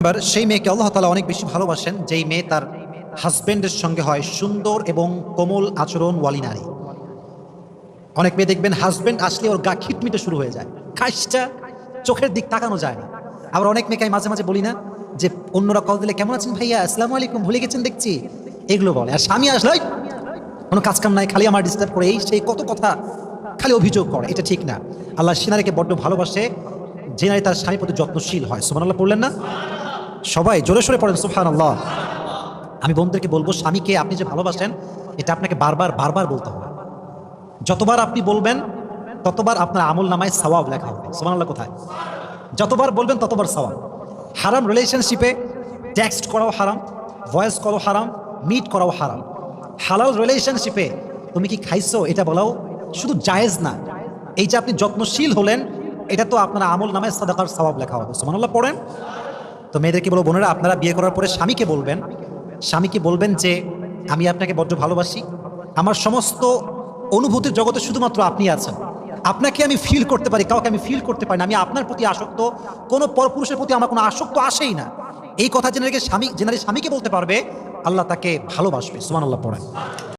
এবার সেই মেয়েকে আল্লাহ তাআলা অনেক বেশি ভালোবাসেন যেই মেয়ে তার হাজবেন্ডের সঙ্গে হয় সুন্দর এবং কোমল আচরণওয়ালী নারী। অনেক মেয়ে দেখবেন হাজবেন্ড আসলে ওর গা খিটমিটে শুরু হয়ে যায়, খাইসটা চোখের দিক তাকানো যায় না। আবার অনেক মেয়েকে আমি মাঝে মাঝে বলি না যে অন্যরা কল দিলে কেমন আছেন ভাইয়া, আসসালামু আলাইকুম, ভুলে গেছেন দেখছি, এগুলো বলে। আর স্বামী আসলে "ওই, কোনো কাজ কাম নাই, খালি আমার ডিস্টার্ব করে, এই সেই কত কথা খালি অভিযোগ করে"। এটা ঠিক না। আল্লাহ সে নারীকে বড্ড ভালোবাসে যে নারী তার স্বামীর প্রতি যত্নশীল হয়। সুবহানাল্লাহ পড়লেন না? সবাই জোরে সোরে পড়েন সুবহানাল্লাহ। আমি বোনদেরকে বলবো, স্বামীকে আপনি যে ভালোবাসেন এটা আপনাকে বারবার বারবার বলতে হবে। যতবার আপনি বলবেন ততবার আপনার আমল নামায় সওয়াব লেখা হবে। সুবহানাল্লাহ কোথায়? যতবার বলবেন ততবার সওয়াব। হারাম রিলেশনশিপে টেক্সট করাও হারাম, ভয়েস কলও হারাম, মিট করাও হারাম। হালাল রিলেশনশিপে তুমি কি খাইছো এটা বলাও শুধু জায়েজ না, এই যে আপনি যত্নশীল হলেন এটা তো আপনার আমল নামায় সাদাকার সওয়াব লেখা হবে। সুবহানাল্লাহ পড়েন। তো মেয়েদেরকে বলবো, বোনেরা আপনারা বিয়ে করার পরে স্বামীকে বলবেন যে আমি আপনাকে বড্ড ভালোবাসি, আমার সমস্ত অনুভূতির জগতে শুধুমাত্র আপনি আছেন, আপনাকে আমি ফিল করতে পারি, কাউকে আমি ফিল করতে পারি না, আমি আপনার প্রতি আসক্ত, কোনো পরপুরুষের প্রতি আমার কোনো আসক্ত আসেই না। এই কথা যে নারী স্বামীকে বলতে পারবে আল্লাহ তাকে ভালোবাসবে। সুবহানাল্লাহ পড়েন।